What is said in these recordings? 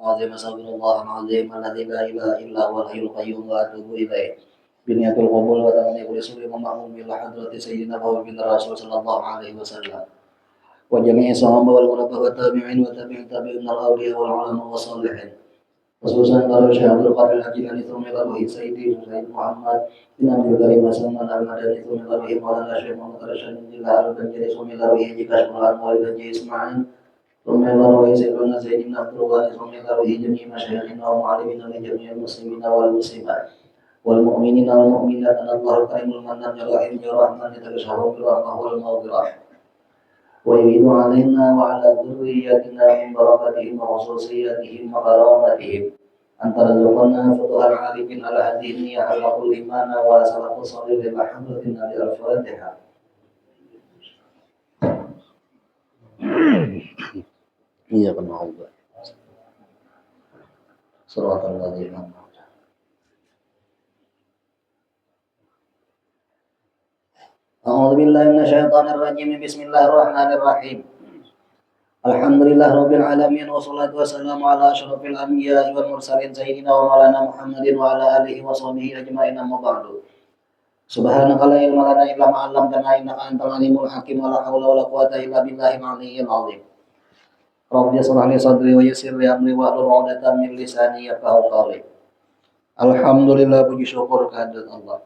العظيم أستغفر الله العظيم الذي لا إله إلا هو الحي القيوم وأتوب إليه بنية القبول وتمني كل سر ومأمون إلى حضرة سيدنا محمد بن الرسول صلى الله عليه وسلم وجميع الصحابة والخلفاء والتابعين وتابعين تابعين الأولياء والعلماء والصالحين خصوصا para Syekh Abdul Qadir Al-Jilani Tsumilalahi Sayyidi Sayyid Muhammad bin Abdul Karim Hasan Al-Madani Tsumilalahi Maulana Syekh Muhammad Rasyid Jilal Al-Banjari Tsumilalahi Jika Syukuran Maulid Haji Ismail Tsumilalahi Sayyidina Sayyidina Abdul Ghani Tsumilalahi Jami' Masyayikhina wa Mu'alimina li jami'il muslimina wal muslimat wal mu'minina wal mu'minat Anallahu karimul mannan ya rahim ya rahman ya tagashahu bil rahmah wal maghfirah ويريد علينا وعلى ذريتنا من بركاتهم وخصوصياتهم وكرامتهم أن ترزقنا فتوح العارفين على هذه النية على كل إيمان وسلف الصالح بحضرة النبي الفاتحة. إياك نعبد صراط الذين أنعمت أعوذ بالله من الشيطان الرجيم بسم الله الرحمن الرحيم الحمد لله رب العالمين والصلاة والسلام على أشرف الأنبياء والمرسلين سيدنا ومولانا محمد وعلى آله وصحبه أجمعين أما بعد سبحانك لا علم لنا إلا ما علمتنا إنك أنت العليم الحكيم ولا حول ولا قوة إلا بالله العلي العظيم رب اشرح لي صدري ويسر لي أمري واحلل عقدة من لساني يفقهوا قولي. Alhamdulillah, puji syukur kehadirat Allah.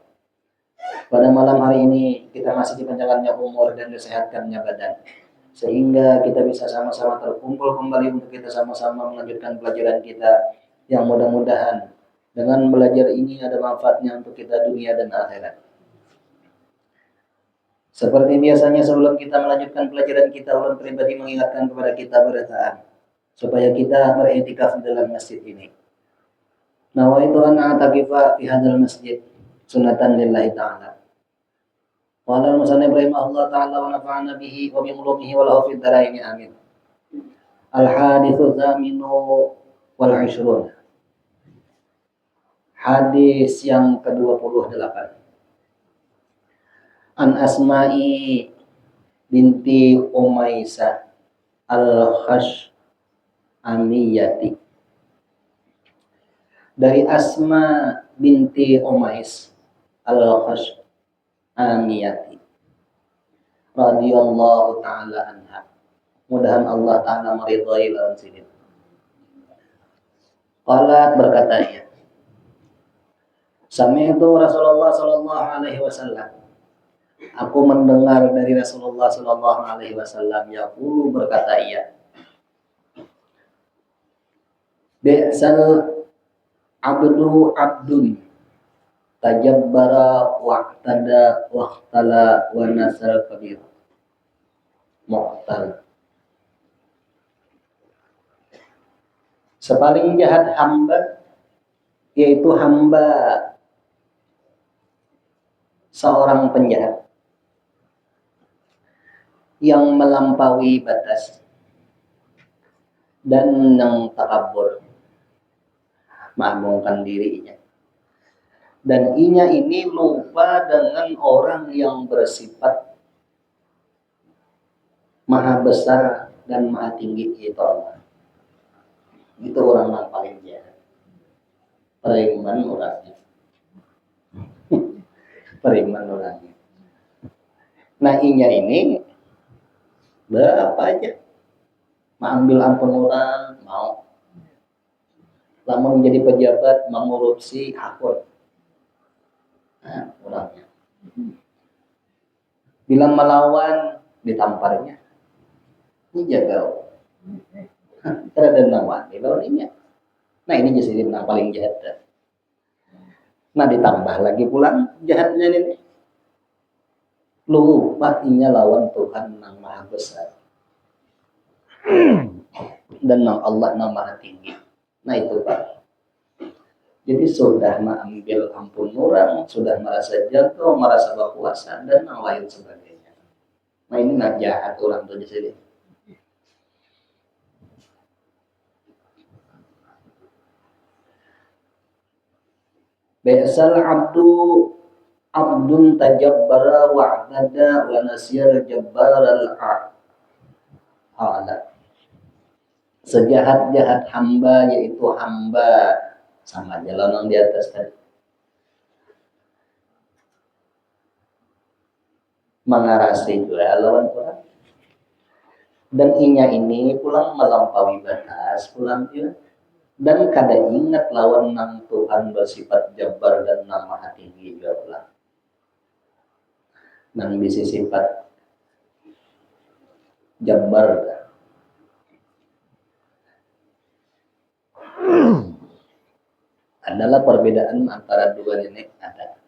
Pada malam hari ini kita masih dipanjangkannya umur dan disehatkannya badan, sehingga kita bisa sama-sama terkumpul kembali untuk kita sama-sama melanjutkan pelajaran kita yang mudah-mudahan dengan belajar ini ada manfaatnya untuk kita dunia dan akhirat. Seperti biasanya sebelum kita melanjutkan pelajaran kita, ulun pribadi mengingatkan kepada kita berataan supaya kita beriktikaf di dalam masjid ini. Nawaitu an a'takifa fi hadzal masjid sunatan lillahi ta'ala. Wa ala musannif rahimahullah ta'ala wa nafa'ana bihi wa bi ulumihi wa lahu fid dharaini amin. Al-haditsu tsaminu wal 'ishrun. Hadis yang ke-28. An Asma'i binti Umaisah al-Khash'amiyati. Dari Asma binti Umais al-Khash'amiyati radhiyallahu ta'ala anha. Mudahan Allah ta'ala meridhai lawan sini. Qalat, berkata ia, sami'tu Rasulullah sallallahu alaihi wasallam. Aku mendengar dari Rasulullah sallallahu alaihi wasallam yaqulu, berkata ia, bi'sal abdun tajabbara wa'tada wa'tala wa nasar kabir mu'tal. Sepaling jahat hamba, yaitu hamba seorang penjahat yang melampaui batas dan yang takabur, mengagungkan dirinya, dan inya ini lupa dengan orang yang bersifat maha besar dan maha tinggi, itu Allah. Itu orang yang paling jahat, preman orangnya. Preman orangnya. Nah inya ini berapa aja mengambil ampun orang, mau lamun menjadi pejabat mengurupsi akun. Nah, orangnya. Bila melawan ditamparnya. Ini jaga. Terada nawan di lawannya. Nah ini jadi yang paling jahat. Nah ditambah lagi pulang jahatnya ini. Lupa inya lawan Tuhan yang maha besar. Dan Allah yang maha tinggi. Nah itu Pak. Jadi sudah mengambil ampun orang, sudah merasa jatuh, merasa berkuasa, dan yang lain sebagainya. Nah ini nak jahat orang tuh di sini. Bi'sal abdun tajabbara wa'tada wa nasyar jabbar al-a'la. Sejahat-jahat hamba yaitu hamba, sama jalan di atas tadi, mengarasi juga lawan Quran. Dan inya ini pulang melampaui batas, pulang juga. Dan kada ingat lawan nang Tuhan bersifat jabar dan nama hati juga pulang. Nang bisa sifat jabar adalah perbedaan antara dua ini ada.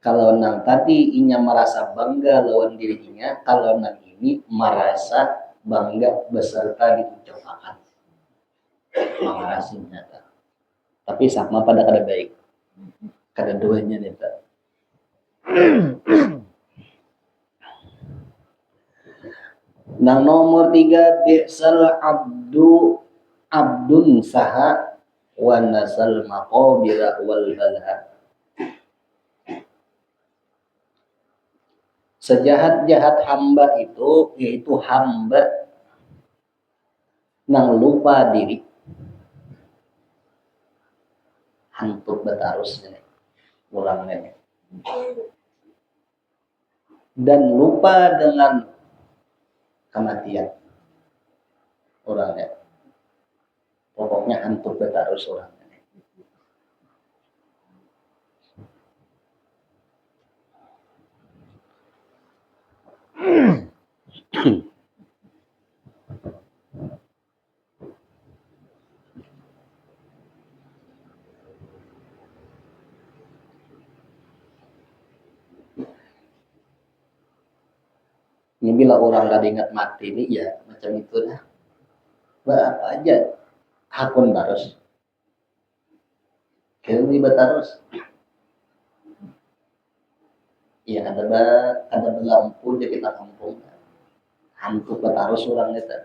Kalau nang tadi inya merasa bangga lawan dirinya, kalau nang ini merasa bangga beserta diucapkan. Mengarasi nyata. Tapi sama pada kada baik. Kada duanya neta. Nang nomor 3, bi'sal abdun saha wa nasal maqabira wal balha. Sejahat-jahat hamba itu yaitu hamba nang lupa diri, hantuk betarus ini ulangnya, dan lupa dengan kematian orangnya, pokoknya hantuk betarus orangnya. Ini bila orang gak ingat mati ini ya macam itu dah. Apa aja hakun terus. Kini betarus. Ya ada belampu jadi kita kampung. Hantu betarus orang itu.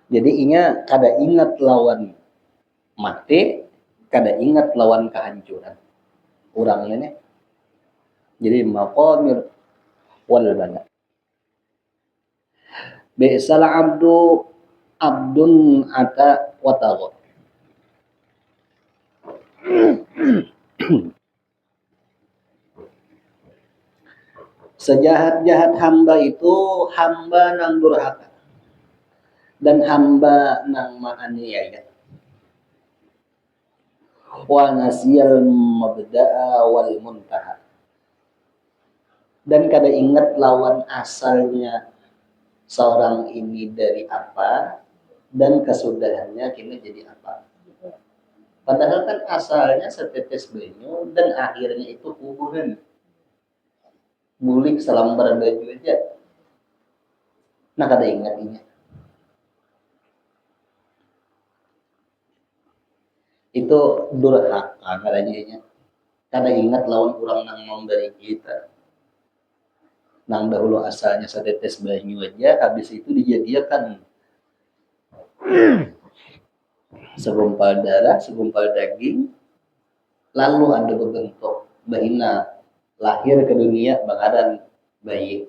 Jadi inya kada ingat lawan mati, kada ingat lawan kehancuran. Orang ini. Jadi maqamir wal bana. Bi'sal abdun ata wa tagha. Sejahat-jahat hamba itu hamba nang durhaka dan hamba nang menganiaya. Wa nasiyal mabda'a wal muntaha. Dan kada ingat lawan asalnya seorang ini dari apa dan kesudahannya kini jadi apa. Padahal kan asalnya setetes banyu dan akhirnya itu hubungan. Bulik selambar baju aja. Nah kada ingat ini. Itu durhaka kadanya. Kada ingat lawan orang nang memberi kita. Nang dahulu asalnya setetes banyu aja, habis itu dijadikan segumpal darah, segumpal daging, lalu ada berbentuk bahina lahir ke dunia bakaran bayi.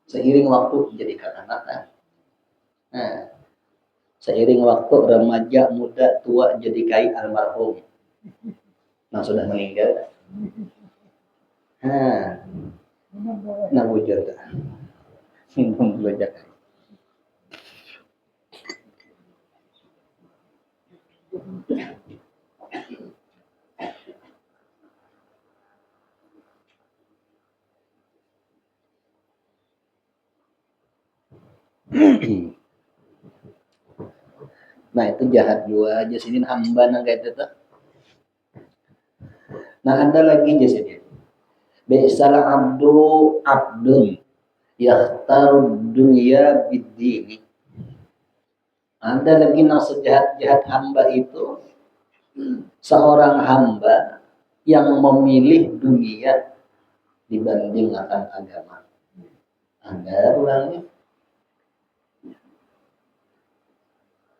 Seiring waktu jadi kanak-kanak. Nah, seiring waktu remaja, muda, tua jadi kai almarhum. Nah sudah meninggal. Nah wujud. Minum belajar. Nah itu jahat juga aja sini hamba nang kayak itu. Nah ada lagi aja sini. Bi'sal abdun yakhtarud dunya bid-dini. Ada lagi nang sejahat-jahat hamba itu seorang hamba yang memilih dunia dibanding akan agama. Ada orangnya.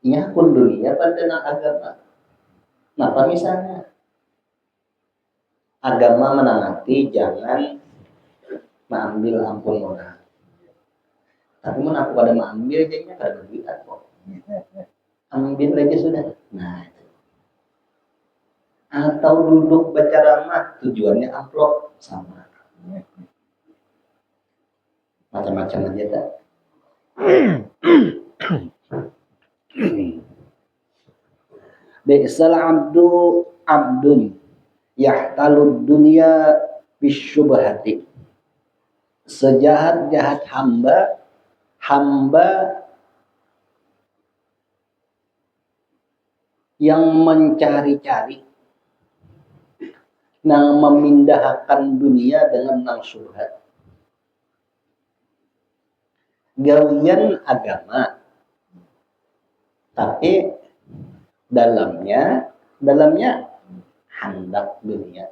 nya pun dunia pada agama. Napa misalnya agama menangati jangan mengambil ampun orang, tapi mun aku pada mengambil jadinya kada duit kok, ambil aja sudah. Nah, atau duduk berceramah tujuannya amplop sama, macam-macam aja tak. Bi'sal abdun yahtalud dunya bisyubhati. Sejahat-jahat hamba yang mencari-cari nang memindahkan dunia dengan nang syubhat. Gawian agama, tapi dalamnya hendak dunia.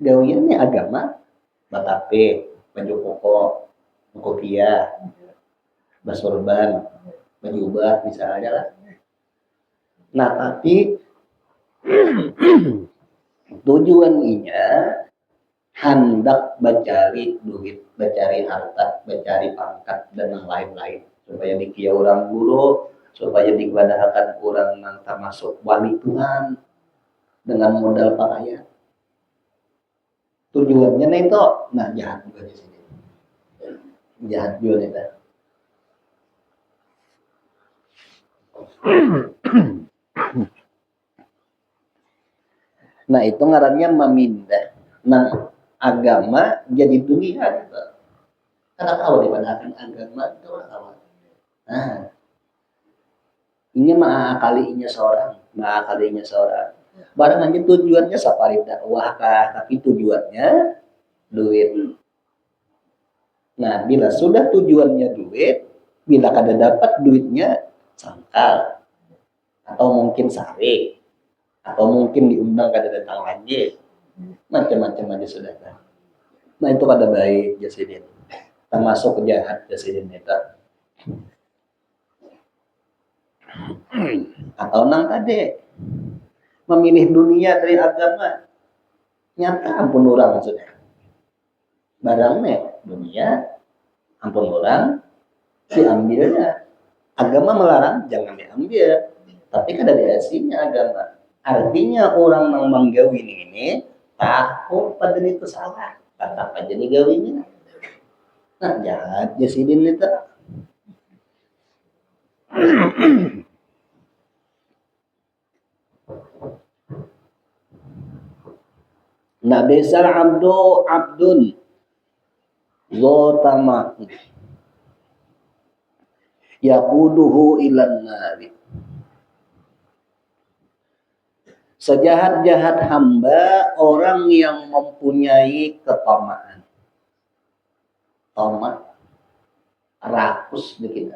Gawiannya agama, batape, baju koko, kopiah, basorban, baju ubah misalnya lah. Nah tapi tujuannya hendak mencari duit, mencari harta, mencari pangkat dan yang lain-lain supaya dikia orang guru, supaya dibadahkan orang yang termasuk wali Tuhan dengan modal pakaian. Tujuannya nah itu, nah jahat juga di sini, jahat juga itu. Nah itu ngarannya memindah nang agama jadi dunia gitu. Karena kalau dipandangkan agama itu apa? Nah, ini mengakalinya seorang. Barang aja tujuannya sapari dakwah kah, tapi tujuannya duit. Nah, bila sudah tujuannya duit, bila kada dapat duitnya sangkal, atau mungkin sari, atau mungkin diundang kada datang lagi, macam-macam aja sudah. Nah itu kada baik jasidin, termasuk jahat jasidin itu. Atau nang tadi memilih dunia dari agama, nyata ampun orang sudah. Barangnya dunia, ampun orang, diambilnya. Agama melarang jangan diambil, tapi kada diasinya agama. Artinya orang yang menggawin ini tahu pada itu salah, tetap aja digawinya. Nah jahat jasidin itu. Nah besar abdun zotama yaquduhu ilan nari. Sejahat-jahat hamba orang yang mempunyai ketamaan. Tamak, rakus dikit.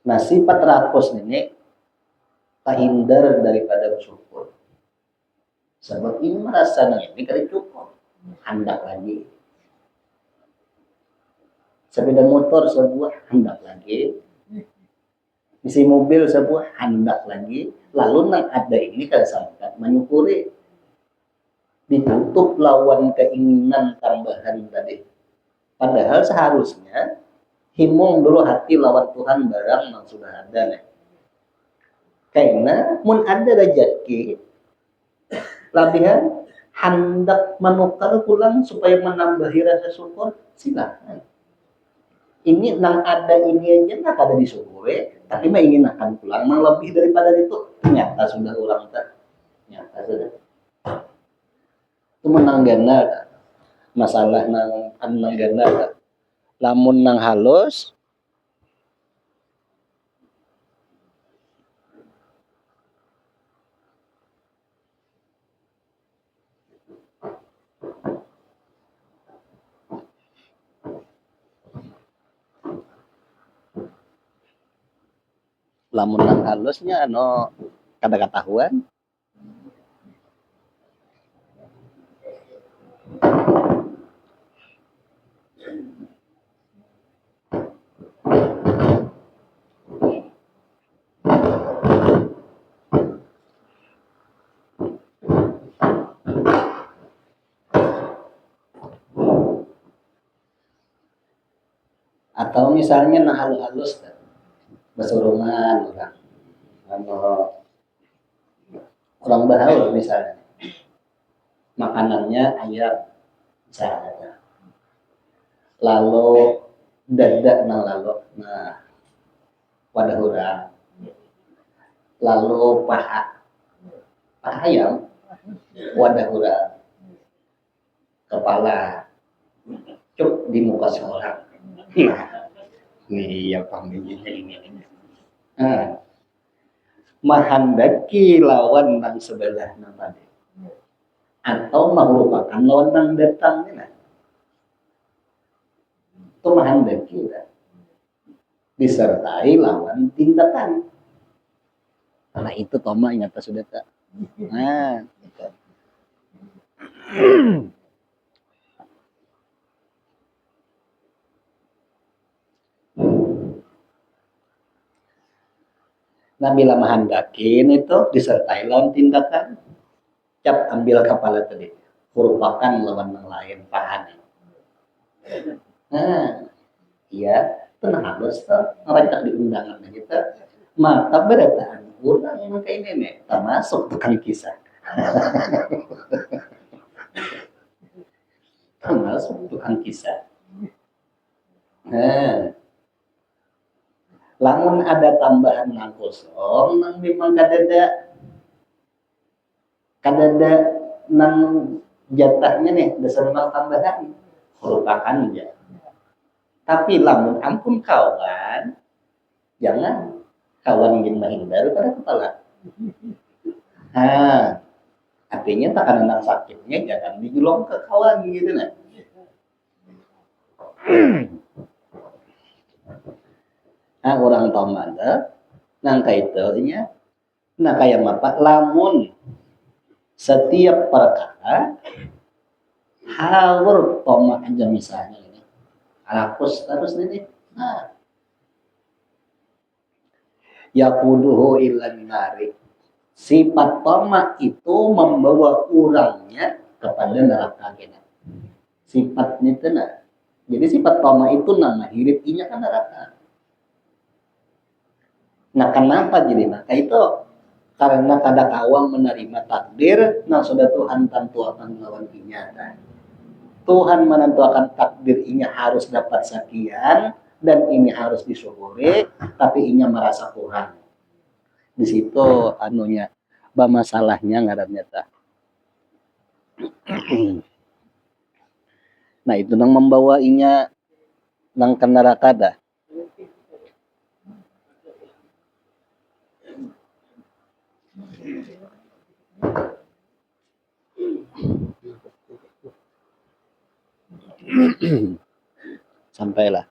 Nah sifat rakus ini terhindar daripada bersyukur. Sebab ini merasa ini kali cukup, hendak lagi. Sepeda motor sebuah hendak lagi, isi mobil sebuah hendak lagi, lalu nang ada ini kan sampai menyukuri, ditutup lawan keinginan tambahan tadi. Padahal seharusnya himung dulu hati lawan Tuhan barang yang sudah ada nih. Karena mun ada rezeki labihan hendak menukar pulang supaya menambahi rasa syukur, silakan. Ini nang ada ini aja nggak ada disyukuri, tapi mah ingin akan pulang mang lebih daripada itu. Ternyata sudah ulang tak, nyata sudah. Itu menang ganda masalah nang ganda. Lamun nang halus, lamun nang halusnya kada ketahuan. Atau misalnya nah halus-halus basurungan orang anu kurang bahaul misalnya makanannya ayam misalnya lalu dadak nang lalu nah wadah urang lalu paha ayam wadah urang kepala cuk di muka seorang nah ini yang panggilnya ini nah menghendaki lawan nang sebelah tadi atau merupakan lawan nang datang nah itu menghendaki disertai lawan tindakan karena itu toma nyata sudah tak nah gitu. Nah bila menghendakin itu disertai lawan tindakan cap ambil kepala tadi merupakan lawan yang lain paham nah iya tenang halus tuh ngerancak di undangan kita maka berataan urang yang kayak ini nih termasuk tukang kisah termasuk tukang kisah nah lamun ada tambahan nang kosong nang memang kadada nang jatahnya nih dasar nang tambahan merupakan ya tapi lamun ampun kawan jangan kawan ingin menghindar pada kepala nah artinya tak ada nang sakitnya jangan dijulung ke kawan gitu nah nah orang tomada nang kaitnya nah kayak apa lamun setiap perkara harus toma aja misalnya ini hapus terus ini nah yaquduhu ilan nari sifat toma itu membawa orangnya kepada neraka gitu sifatnya itu nah jadi sifat toma itu nama hidupnya kan neraka. Nah kenapa jadi maka itu karena kada kawang menerima takdir nah sudah Tuhan tentukan lawan inya Tuhan menentukan takdir inya harus dapat sekian dan ini harus disyukuri tapi inya merasa kurang di situ anunya masalahnya ngarannya ta nah itu nang membawa inya nang ke neraka dah sampailah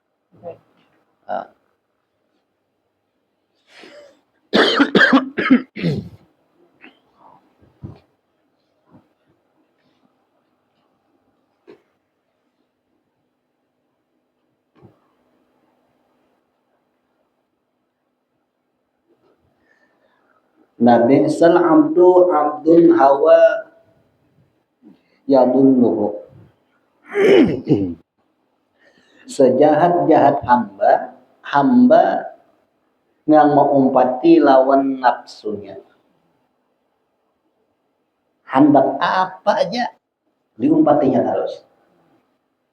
Nabi sal abdul hawa yadulluhu sejahat-jahat hamba yang mengumpati lawan nafsunya hendak apa aja diumpatinya terus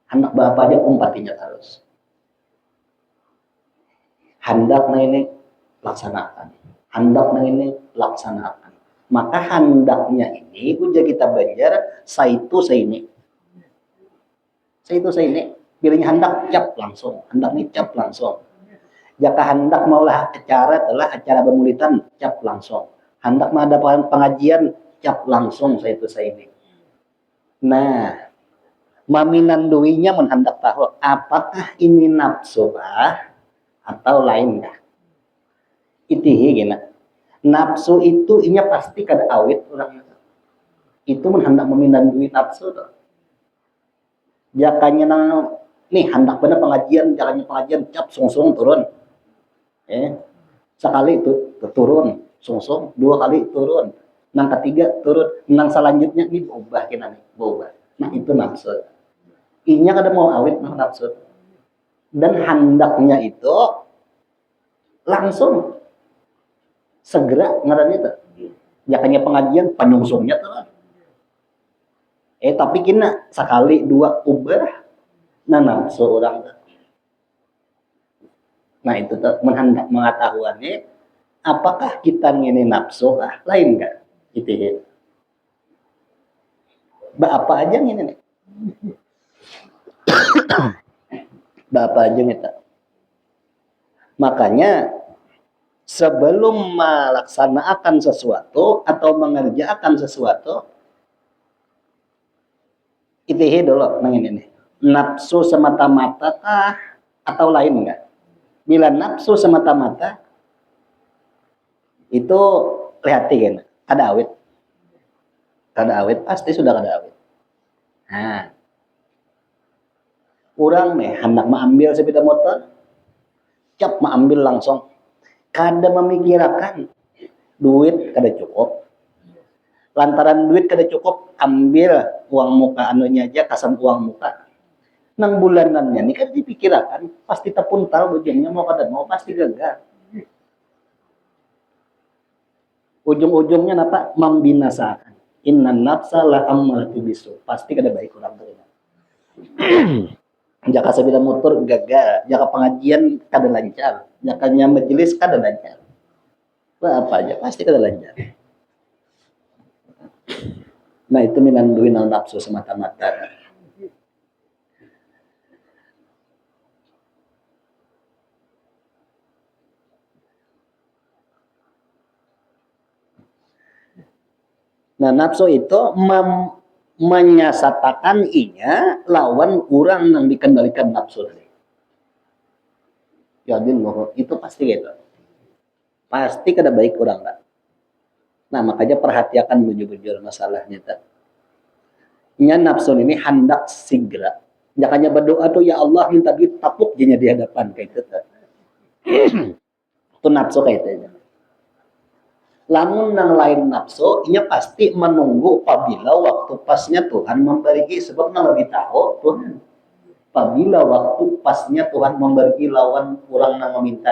hendak apa aja umpatinya terus hendaknya ini laksanakan hendaknya ini laksanakan maka hendaknya ini uja kita belajar saitu saini pilihnya hendak cap langsung hendak nih cap langsung jika hendak maulah acara bermulitan cap langsung hendak ada pengajian cap langsung saitu saini nah maminan duinya menghendak tahu apakah ini nafsu atau lain kah itihi gina nafsu itu inya pasti kada awit orang itu hendak memindah duit nafsu tuh jakanya nang nih hendak bener pengajian jalannya pengajian cap sungsung turun sekali itu turun sungsung dua kali turun nang ketiga turun nang selanjutnya ini berubah nah itu nafsu inya kada mau awit nang nafsu Dan hendaknya itu langsung segera ngaran itu. Jakanya pengajian penyungsungnya tuh. Tapi kena sekali dua ubah nah nafsu orang. Nah itu tuh menghendak mengetahuannya apakah kita ngini nafsu lain enggak gitu ya. Apa aja ngini nih. Apa aja kita. Makanya sebelum melaksanakan sesuatu atau mengerjakan sesuatu itihi dulu nang ini. Nafsu semata-mata kah atau lain enggak? Bila nafsu semata-mata itu lihatin kada awet pasti sudah kada awet. Nah, orang nih hendak mengambil sepeda motor, cap mengambil langsung, kada memikirkan duit kada cukup. Lantaran duit kada cukup, ambil uang muka anunya aja, kasam uang muka. Nang bulanannya nih kan dipikirkan, pasti terpuntal ujungnya mau kada mau pasti gagal. Ujung-ujungnya apa? Membinasakan. Inna nafsa la ammaratu bisu. Pasti kada baik orang tuh. Jaka sepeda motor gagal, jaka pengajian kada lancar, jakanya majelis kada lancar. Apa aja pasti kada lancar. Nah itu minanduin nafsu semata-mata. Nah nafsu itu menyatakan inya lawan orang yang dikendalikan nafsu tadi. Jadi itu pasti gitu. Pasti kada baik orang kan. Nah makanya perhatikan bujur-bujur masalahnya tak. Nya nafsu ini hendak segera. Jakanya berdoa tuh ya Allah minta duit tapuk jadinya di hadapan kayak itu. Itu nafsu kayak itu. Lamun nang lain nafsu, inya pasti menunggu apabila waktu pasnya Tuhan memberi sebab nang lebih tahu Tuhan. Apabila waktu pasnya Tuhan memberi lawan kurang nang meminta.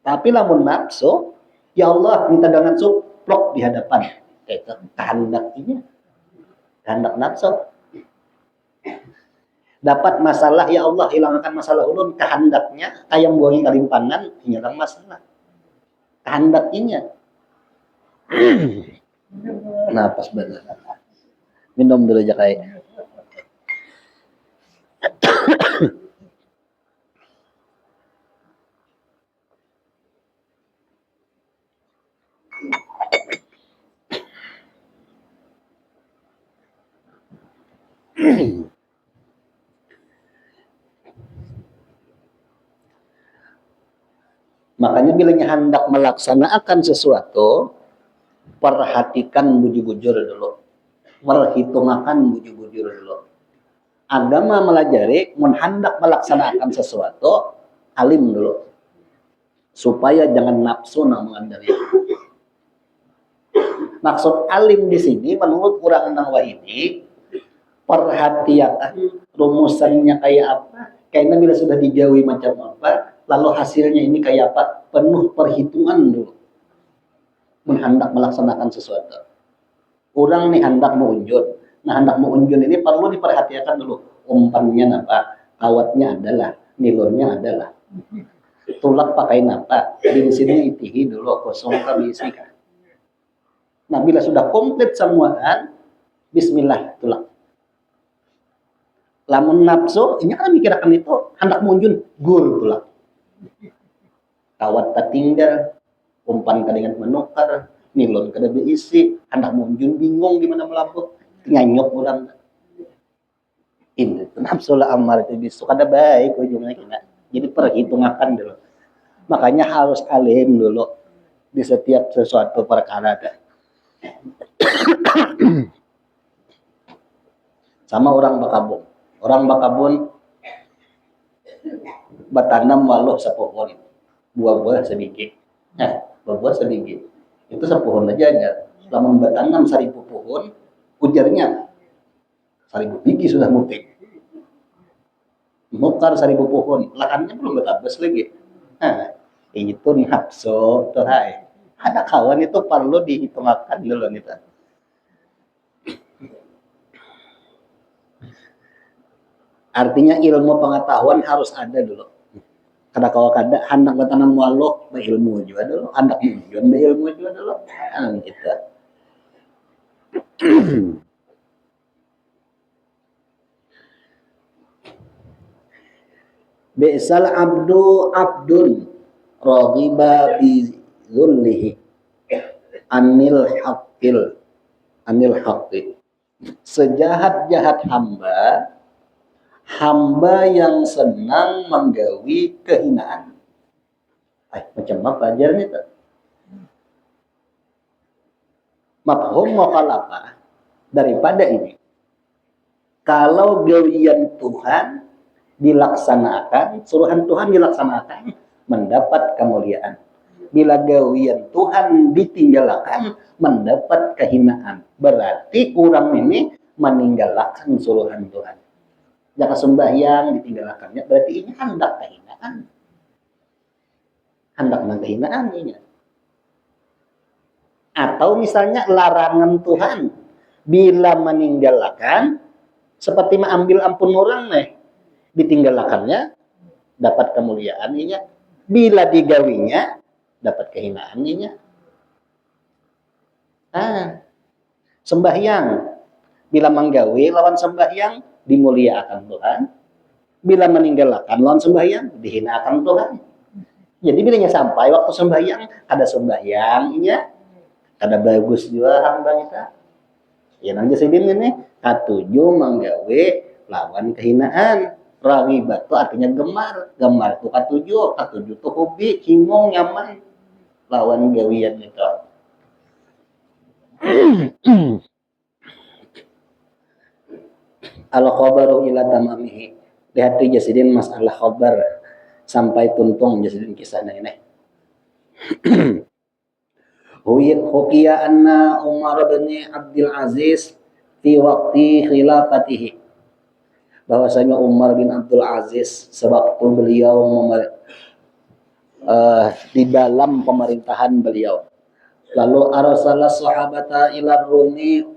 Tapi lamun nafsu, ya Allah minta dengan suplok di hadapan. Itu kehendak inya. Kehendak nafsu. Dapat masalah, ya Allah hilangkan masalah ulun, kehendaknya ayam buangi kalimpangan, hilang masalah. Kehendaknya. Napas benar. Minum dulu aja kayak. Makanya bilanya hendak melaksanakan sesuatu, perhatikan bujur-bujur dulu. Perhitungkan bujur-bujur dulu. Agama melajari, hendak melaksanakan sesuatu, alim dulu. Supaya jangan nafsu nang mengandari. Maksud alim di sini menurut orang nang ini, perhatikan rumusannya kayak apa. Kayaknya bila sudah dijauhi macam apa, lalu hasilnya ini kayak apa, penuh perhitungan dulu. Hendak melaksanakan sesuatu. Orang nih hendak mengunjun. Nah hendak mengunjun ini perlu diperhatikan dulu. Umpannya apa, kawatnya adalah, nilonnya adalah. Tulak pakai apa, bensinnya itihi dulu, kosong kabisi kan. Nah bila sudah komplit semuaan, bismillah tulak. Lamun nafsu, ini kan mikirkan itu hendak mengunjun, gur tulak. Kawat tertinggal, umpan kadang menukar, nilon kada berisi, hendak mengunjun bingung gimana melabuh, nyanyok orang. Ini nafsu lah amar itu bisu kada baik ujungnya kena. Jadi perhitungkan dulu. Makanya harus alim dulu di setiap sesuatu perkara. Sama orang bakabung. Orang bakabun bertanam walau sepohon, buah-buah sebiji. Nah, buah-buah sebiji. Itu sepohon aja. Lama bertanam 1000 pohon, ujarnya 1000 biji sudah mutik. Mukar 1000 pohon, lahannya belum betabes lagi. Nah, itu nafsu tuh hai. Ada kawan itu perlu dihitungkan dulu nih. Artinya ilmu pengetahuan harus ada dulu. Kada kalau kada hendak bertanam walau berilmu juga dulu, hendak tujuan berilmu juga dulu. Gitu. Bi'sal abdu abdun raghiba bi dzullihi anil haqqi. Sejahat-jahat hamba yang senang menggawi kehinaan. Macam apa ajarnya itu? Mafhum mukhalafah daripada ini. Kalau gawian Tuhan dilaksanakan, suruhan Tuhan dilaksanakan, mendapat kemuliaan. Bila gawian Tuhan ditinggalkan, mendapat kehinaan. Berarti orang ini meninggalkan suruhan Tuhan. Jangan sembahyang ditinggalkannya, berarti ini hendak kehinaan. Hendak kehinaan ini. Atau misalnya larangan Tuhan, bila meninggalkan, seperti mengambil ampun orang nih, ditinggalkannya dapat kemuliaan ini. Bila digawinya dapat kehinaan ini. Sembahyang bila menggawi lawan sembahyang dimuliakan Tuhan. Bila meninggalkan lawan sembahyang dihinakan Tuhan. Jadi bilanya sampai waktu sembahyang ada sembahyang ini, ada bagus juga hamba kita. Ya nanti sedin ini katuju menggawe lawan kehinaan. Ragibat itu artinya gemar itu katuju tuh hobi, himong, nyaman lawan gawian itu. Al khabaru ila tamamihi. Lihat jasidin masalah khabar sampai tuntung jasidin kisahnya ini. Hukiya anna Umar bin Abdul Aziz fi waqti khilafatihi. Bahwasanya Umar bin Abdul Aziz sewaktu beliau di dalam pemerintahan beliau. Lalu arsala sahabata ila Rumi.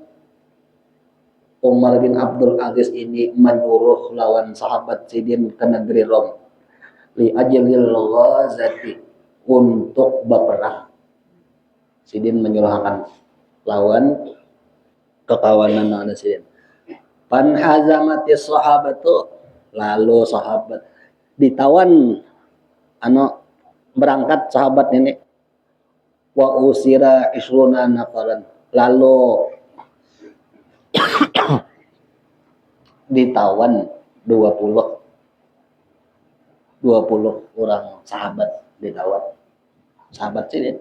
Umar bin Abdul Aziz ini menyuruh lawan sahabat Sidin ke negeri Rom. Li ajlil ghazati, untuk berperang. Sidin menyuruhkan lawan kekawanan ada Sidin. Panhazamati sahabatu, lalu sahabat ditawan berangkat sahabat ini. Wa usira isruna nafaran, lalu ditawan 20 orang sahabat ditawan. Sahabat Sidin.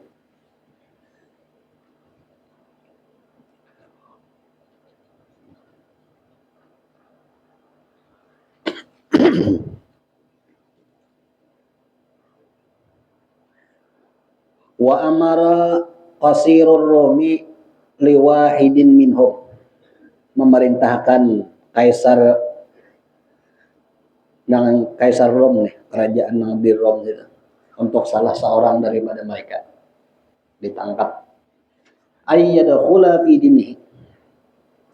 Wa amara qasirur Rumi liwahidin minhum, memerintahkan kaisar Rom nih, kerajaan Nabi Rom itu, untuk salah seorang daripada mereka ditangkap. Ayyadkhula fi dinihi,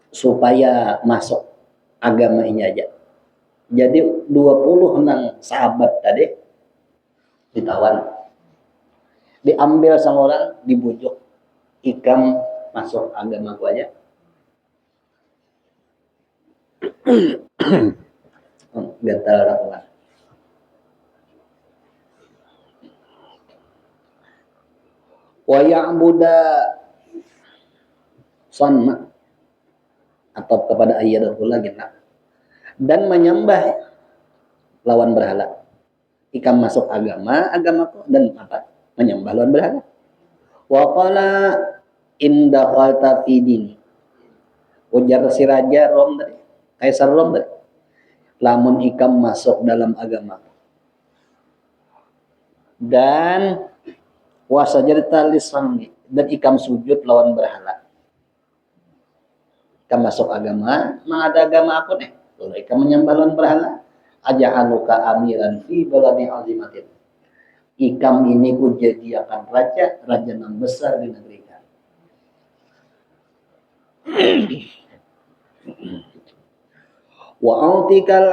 supaya masuk agama ini aja. Jadi 26 sahabat tadi ditawan, diambil sama orang, dibujuk, ikam masuk agamaku aja. Gatal rakulan. Wa ya'buda sanma, atau kepada ayyadahu lagi, dan menyembah lawan berhala. Ikam masuk agamaku, dan apa? Menyembah lawan berhala. Wa qala inda qalta fi dini, ujar si raja Rom tadi, kaisar Rom tadi, lamun ikam masuk dalam agama dan wasajarta lisanni, dan ikam sujud lawan berhala. Ikam masuk agama, ada agama aku nih, kalau ikam menyembah lawan berhala, aja'aluka amiran fi baladin azimatin. Ikam ini ku jadikan raja yang besar di negeri kami. Wa autikal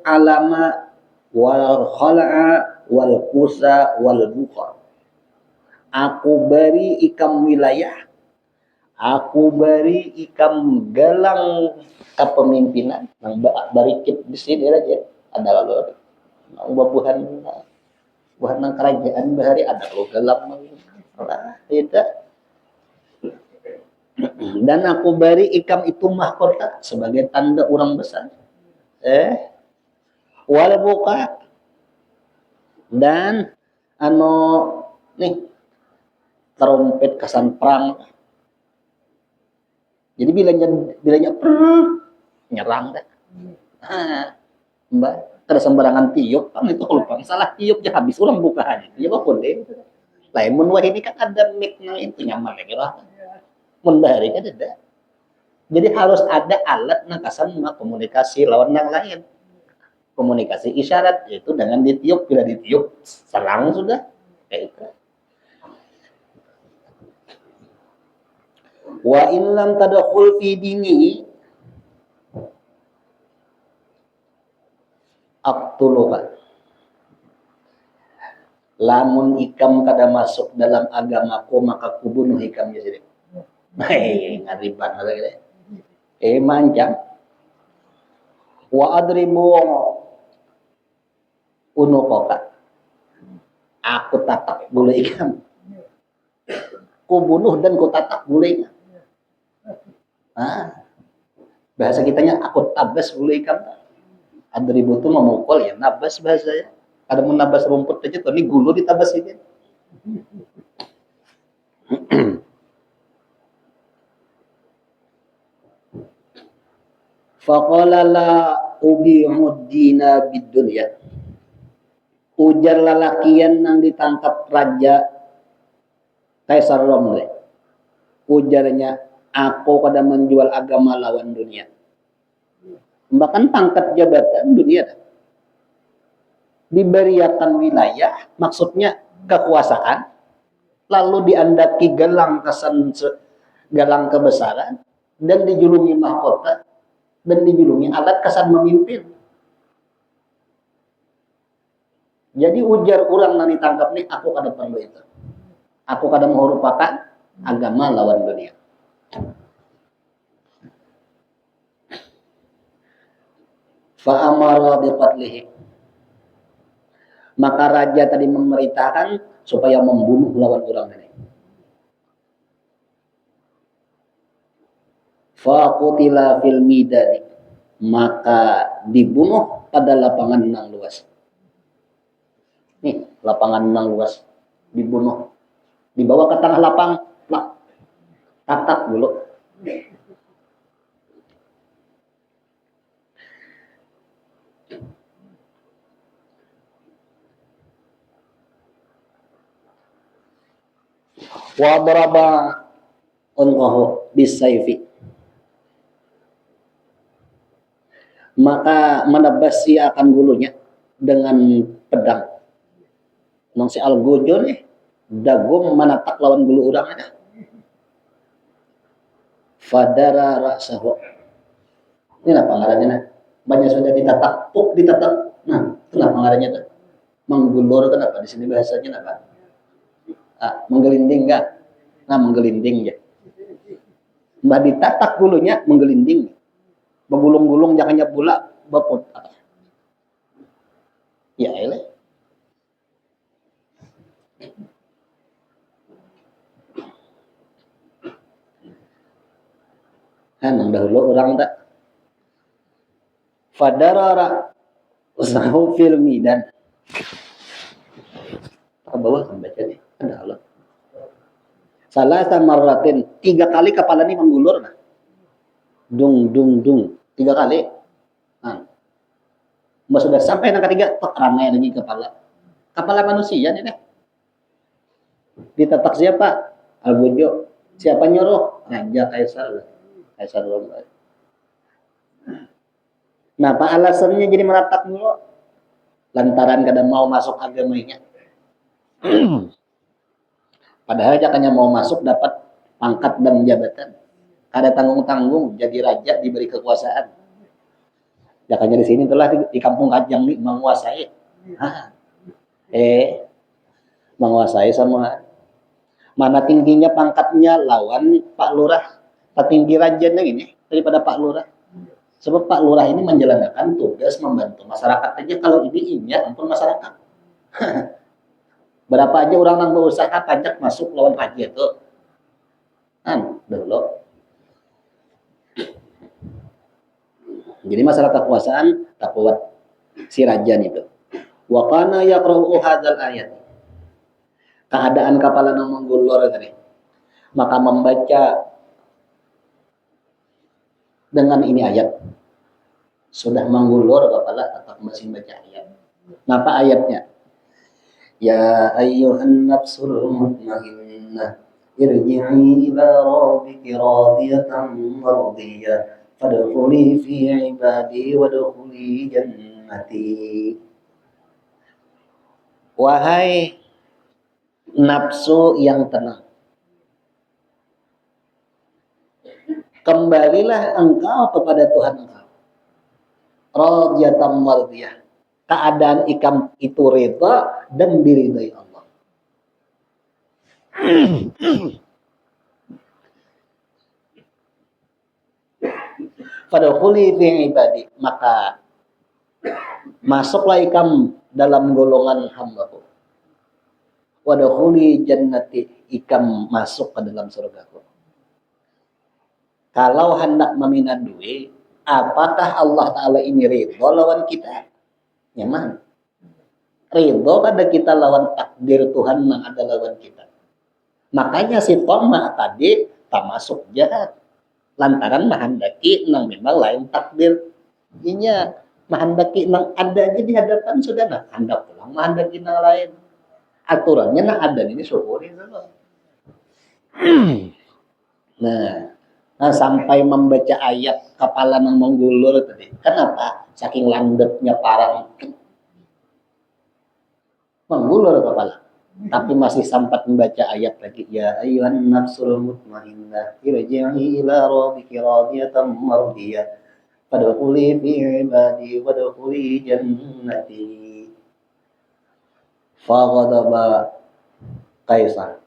alama wal khala'a wal kusa wal buqa. Aku beri ikam wilayah, aku beri ikam gelang kepemimpinan. Nang barikit di sini aja ada lalu nang buhan nang kerajaan bahari ada lo gelang lah tidak. Dan aku beri ikam itu mahkota sebagai tanda orang besar. Wal buka dan nih trompet kesan perang. Jadi bilanya nyerang dah. Mbak, ada sembarangan tiup kan itu kalau bang salah tiup ya habis orang bukaan. Ya apa deh. Lain mun ini kan ada mic yang itu nyaman lagi lah. Mun bahari kan ada. Jadi harus ada alat nakasan komunikasi lawan yang lain. Komunikasi isyarat yaitu dengan ditiup, bila ditiup serang sudah kayak itu. Wa in lam tadkhul fi dini aqtuluka. Lamun ikam kada masuk dalam agamaku maka kubunuh ikam jadi. Ngariban lagi. Mancam. Wa adribu unukoka. Aku tatak bulu ikam. Ku bunuh dan ku tatak bulu ikam. Bahasa kitanya aku tabas bulu ikam. Adribu itu memukul ya, nabas bahasanya. Ada mau nabas rumput aja tuh, ini gulu ditabas ini. Faqala la ubi'ud dina bidunya. Ujar lalakian yang ditangkap raja Kaisar Rom. Ujarnya, aku kada menjual agama lawan dunia. Bahkan pangkat jabatan dunia diberiakan wilayah, maksudnya kekuasaan, lalu diandaki gelang kebesaran, dan dijulungi mahkota, dan dijulungi alat kesan memimpin. Jadi ujar orang yang ditangkap nih, aku kada perlu itu. Aku kada merupakan agama lawan dunia. Fa'amara biqatlihi. Maka raja tadi memerintahkan supaya membunuh lawan orang ini. Faqutila fil midani. Maka dibunuh pada lapangan nang luas. Nih, lapangan nang luas dibunuh. Dibawa ke tengah lapang, tatak dulu. Wa daraba unqahu bisayfi. Maka menebasi akan bulunya dengan pedang. Nang si Algojo nih dagum menatak lawan bulu orang ada. Fadara ra'sahu. Ini apa ngarannya nah? Banyak sudah ditatak, ditatak. Nah, kenapa ngarannya tuh? Menggulur kenapa di sini bahasanya apa? Menggelinding kan? Nah, menggelinding ya. Mbak ditatak bulunya menggelinding. Begulung-gulung jangannya pula baput. Ya elah. Nang dahulu orang tak fadarara usahu fil midan. Bawah kan baca nih, ada Allah. Salah samaratin 3 kali kepala ini menggulur nah. Dung 3 kali. Nah. Mbak sudah sampai yang ketiga, tok ramai lagi kepala. Kepala manusia nih deh. Ditatak siapa? Algojo. Siapa nyuruh? Raja Kaisar Rom. Nah, apa alasannya jadi meratak dulu? lantaran kada mau masuk agamanya. Padahal jakanya mau masuk dapat pangkat dan jabatan. Kada tanggung-tanggung jadi raja diberi kekuasaan. Jakanya di sini telah di kampung Kajang nih menguasai. Hah. Menguasai sama mana tingginya pangkatnya lawan Pak Lurah. Tinggi rajanya ini daripada Pak Lurah. Sebab Pak Lurah ini menjalankan tugas membantu masyarakat aja, kalau ini ingat ampun masyarakat. Berapa aja orang yang berusaha pajak masuk lawan raja itu. Dulu. Jadi masalah kekuasaan tak kuat si raja itu. Wa kana yaqra'u hadzal ayat. Keadaan kepala yang menggulur tadi. Maka membaca dengan ini ayat. Sudah menggulur kepala tetap masih baca ayat. Napa ayatnya? Ya ayyuhan nafsul mutmainnah irji'i ila rabbiki radiyatan mardiyah fadkhuli fi ibadi wadkhuli jannati. Wahai nafsu yang tenang, kembalilah engkau kepada Tuhan engkau. Radiyatan mardiyah, keadaan ikam itu rida dan diridai Allah. Fadkhuli fi ibadi, maka masuklah ikam dalam golongan hamba-Ku. Wadkhuli jannati, ikam masuk ke dalam surga-Ku. Kalau hendak meminta duit, apakah Allah Ta'ala ini ridho lawan kita? Nyaman. Ridho pada kita lawan takdir Tuhan yang ada lawan kita. Makanya si Toma tadi tak masuk jahat. Lantaran menghendaki nang memang lain takdir. Inya menghendaki nang ada aja di hadapan sudah nah. Hendak pulang menghendaki nang lain. Aturannya nang ada ini syukuri dulu. Nah, sampai membaca ayat kepala nang menggulur tadi. Kenapa? Saking landepnya parang menggulur kepala. Tapi masih sempat membaca ayat lagi. Ya ayyuhan nafsul mutmainnah irji'i ila rabbiki radiyatan mardiyah fadkhuli fi ibadi wadkhuli jannati. Faghadaba Kaisar.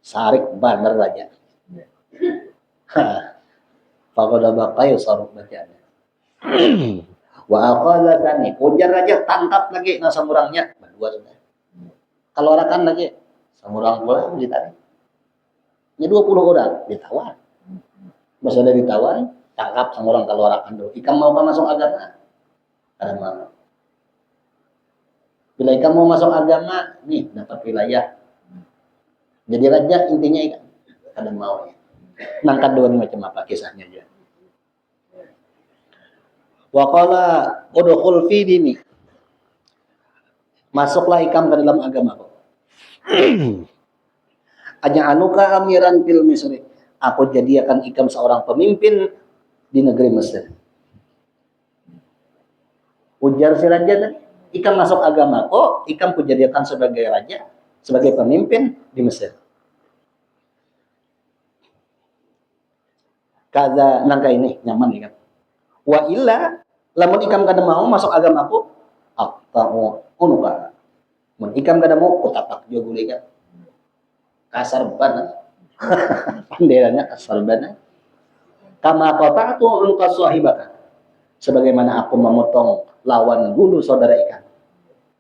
Sarik bandar raja. Faghadaba Kaisar bacanya. Wa aqala tani, ujar raja tangkap lagi nasa murangnya. Berdua sudah. Kalau orakan lagi, samurang pula ditarik. Ini 20 orang ditawan. Pas sudah ditawan, tangkap samurang kalau orakan dulu. Ikam mau masuk agama? Kada mau. Bila ikam mau masuk agama, nih dapat wilayah. Jadi raja intinya ikam. Kada mau ya. Nangkat dua nih macam apa kisahnya aja. Wa qala udkhul fi dini. Masuklah ikam ke dalam agamaku. Aja'aluka amiran fil Misri. Aku jadikan ikam seorang pemimpin di negeri Mesir. Ujar si raja tadi, ikam masuk agamaku, ikam kujadikan sebagai raja, sebagai pemimpin di Mesir. Kada nangka ini nyaman ikam. Wa illa lamun ikam kada mau masuk agamaku, aqta'u unuka. Mun ikam kada mau kutapak jogul ikam. Kasar banget. Panderannya kasar banget. Kama qata'tu unqa sahibaka. Sebagaimana aku memotong lawan gulu saudara ikan.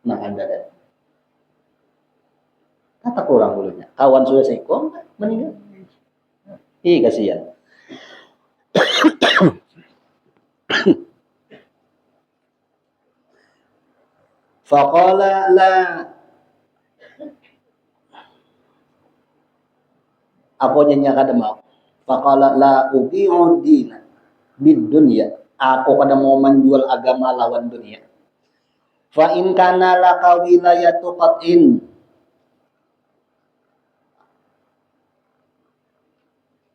Nah, Anda dan kata kurang bulunya. Kawan sudah seekor meninggal. Ih, kasihan. Faqala la, apa nya kada mau. Faqala la ubi'u dina bid dunya. Aku kada mau menjual agama lawan dunia. Fa in kana laka wilayatu qat'in.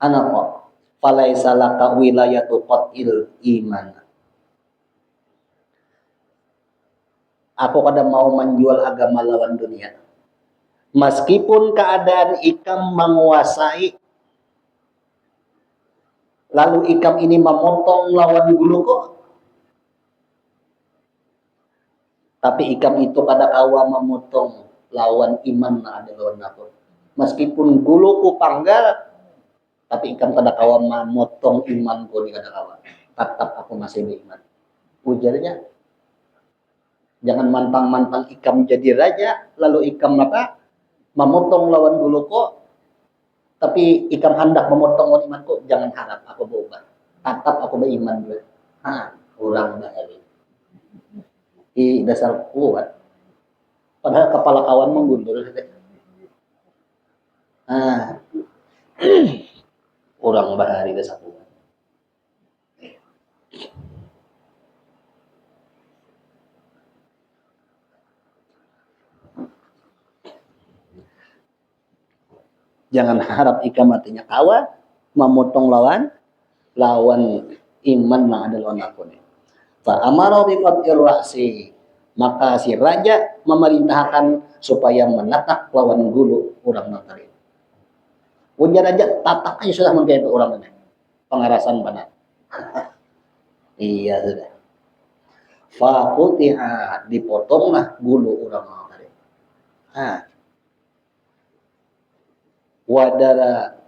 Anapa? Falaisa laka wilayatu qat'il iman. Aku kada mau menjual agama lawan dunia. Meskipun keadaan ikam menguasai, lalu ikam ini memotong lawan guluku, tapi ikam itu kada kawa memotong lawan iman na ada lawan aku. Meskipun guluku panggal, tapi ikam kada kawa memotong imanku ni kada kawa. Tetap aku masih beriman. Ujarnya, jangan mantang-mantang ikam jadi raja, lalu ikam apa? Memotong lawan guluku, tapi ikam hendak memotong imanku, jangan harap aku berubah. Tetap aku beriman juga. Kurang bahaya. Dasar kuat. Padahal kepala kawan menggundul. Kurang bahaya dasar kuat. Jangan harap ikam artinya kawan memotong lawan iman yang ada lawan aku nih. Fa amara bi qat'ir ra'si, maka si raja memerintahkan supaya menatak lawan gulu orang notari. Ujar raja tatak aja sudah mungkin itu orang ini. Pengarasan benar. Iya sudah. Fa qutiha, dipotonglah gulu orang notari. Wadara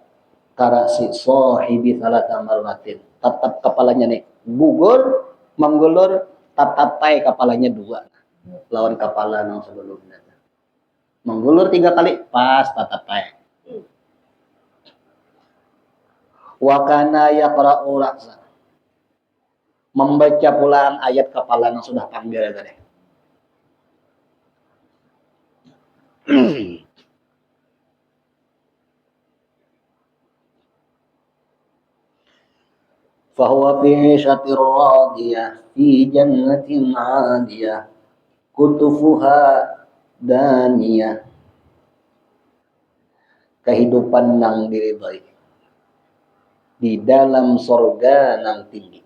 karasi sahibi salata marwatin, tatap kepalanya nih gugur menggulur, tatapai kepalanya dua lawan kepala yang sebelumnya menggulur 3 kali pas tatapai. Wakana yaqra'u ra'sa, membaca pulang ayat kepala yang sudah panggil tadi. Fahuwa fi 'ishatir radiyah fi jannatin 'aliyah kutufuha daniyah. Kehidupan nang diridhoi di dalam sorga nang tinggi.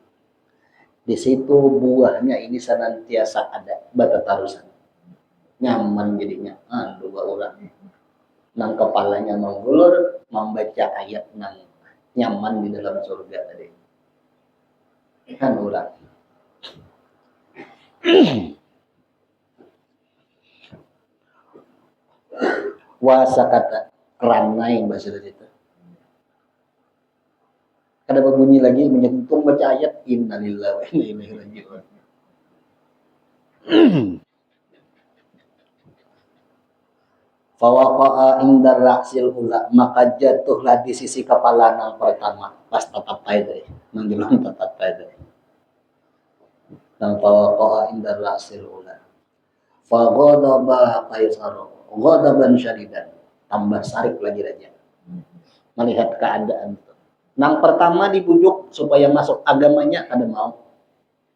Di situ buahnya ini senantiasa ada batatarusan. Nyaman jadinya. Dua orang nang kepalanya menggulur membaca ayat nang nyaman di dalam surga tadi. Kan orang. Wasa kata keranai bahasa dari itu. Kada berbunyi lagi menyentuh baca ayat innalillahi wa inna ilaihi raji'un. Fawaqa'a indar ra'sil ula, maka jatuhlah di sisi kepala yang pertama pas tatapai tadi, menjelang tatapai tadi. Dan fawaqa'a indar ra'sil ula. Fa ghadaba qaisaru, ghadaban syadidan, tambah sarik lagi raja. Melihat keadaan itu. Yang pertama dibujuk supaya masuk agamanya kada mau.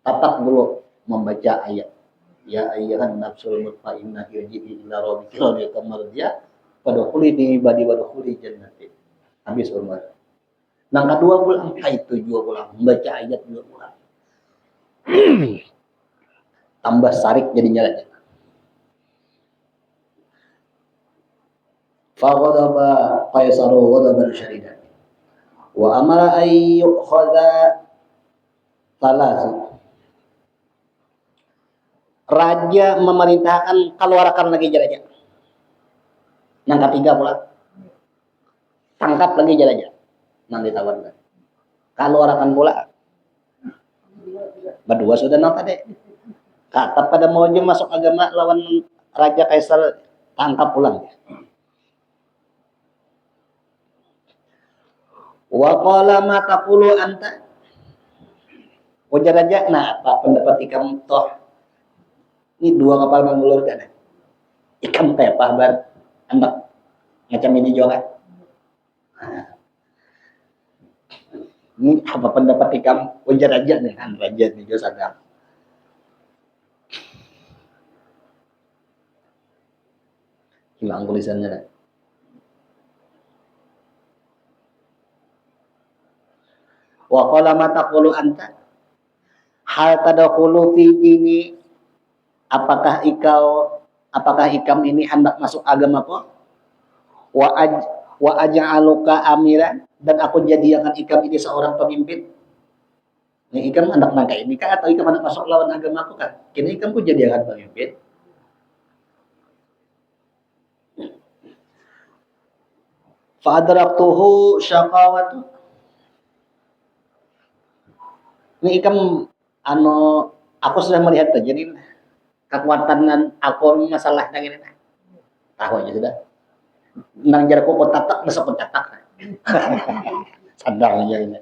Tatak dulu membaca ayat. Ya ayyuhan nafsul mutmainnah irji'i ila rabbiki radiyatan mardiyah fadkhuli fi ibadi wadkhuli jannati. Habis umur. Yang kedua pulang itu juga pulang membaca ayat juga pulang. Tambah sarik jadinya raja. Fa ghadaba qaisaru ghadaban syadidan. Wa amara ay yu'khadha thalath. Raja memerintahkan keluarkan lagi raja. Yang ketiga pula tangkap lagi raja. Nanti tawarkan. Keluarkan pula. Berdua sudah nang tadi. Kata pada mau aja masuk agama lawan raja kaisar, tangkap pulang. Wa qala ma taqulu anta. Ujar raja, nah apa pendapat ikam toh? Ini dua kapal menggulur kan? Ikam teh bar hendak macam ini juga. Ini apa pendapat ikam? Ujar raja nih kan, raja nih juga sadar. Hilang tulisannya dah. Wa qala ma taqulu anta hal tadkhulu fi dini apakah ikam ini hendak masuk agamaku? Wa aj'aluka amiran, dan aku jadikan ikam ini seorang pemimpin. Ini ikam hendak nangka ini kah, atau ikam hendak masuk lawan agamaku kah? Kini ikam ku jadikan pemimpin. Fa'adraktuhu syaqawatu. Ini ikam aku sudah melihat jadi kekuatan aku masalah nang ini. Tahu aja sudah. Nang jar ko tatak besok tatak. Sadar aja ini.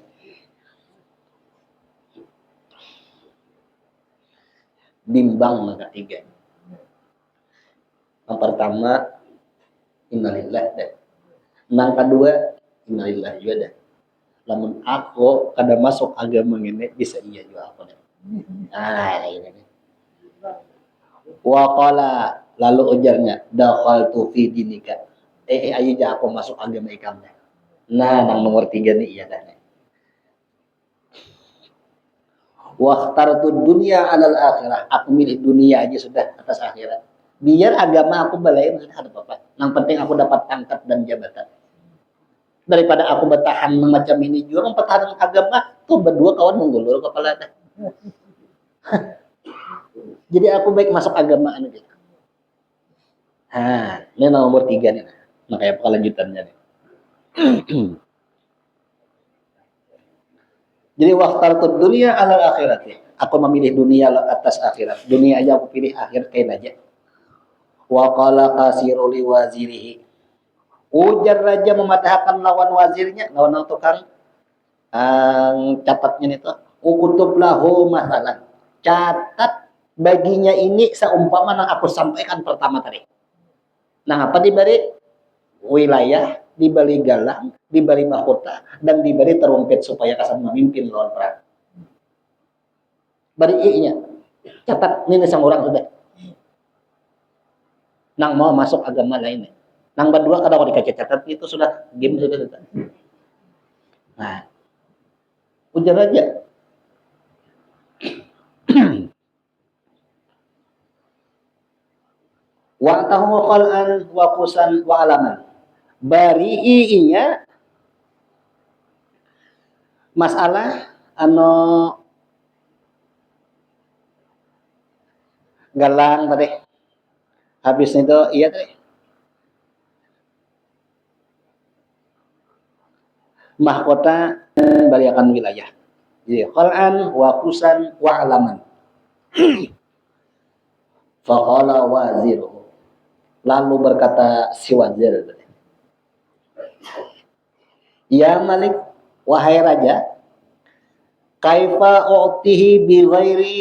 Bimbang maka tiga. Yang pertama innalillah dah. Nang kedua innalillah juga dah. Lamun aku kada masuk agama ini bisa iya juga aku dah. Nah ini. Wa qala, lalu ujarnya dakhaltu fi dinika. Ayo jah aku masuk agama ikam dah. Nah, nang nomor 3 nih iya dah. Waqtartu dunya 'alal akhirah. Aku milih dunia aja sudah atas akhirat. Biar agama aku balain sudah ada apa. Yang penting aku dapat pangkat dan jabatan. Daripada aku bertahan macam ini juga mempertahankan agama, tuh berdua kawan menggulur kepala dah. Jadi aku baik masuk agama anu gitu. Ini nomor 3 nih. Makanya kelanjutannya nih. Jadi waqtartu dunia 'alal akhirati. Aku memilih dunia atas akhirat. Dunia aja aku pilih, akhir kain aja. Wa qala qasiru li wazirihi. Ujar raja mematahkan lawan wazirnya, lawan tukang catatnya itu. Ukutub lahu masalan. Catat baginya ini seumpama yang aku sampaikan pertama tadi. Nah, apa diberi wilayah, diberi galang, diberi mahkota, dan diberi terumpet supaya kasan memimpin lawan perang. Bari i-nya. Catat ini sang orang sudah. Nang mau masuk agama lain. Nang berdua kada kau dikasih catat itu sudah game sudah. Nah, ujar aja. Wa tahu qal'an wa qusan wa alaman. Bari i-nya masalah galang tadi. Habis itu iya tadi. Mahkota baliakan wilayah. Jadi qal'an wa qusan wa alaman. Faqala waziruhu. Lalu berkata si wazir tadi. Ya Malik, wahai raja, kaifa u'tihi bi ghairi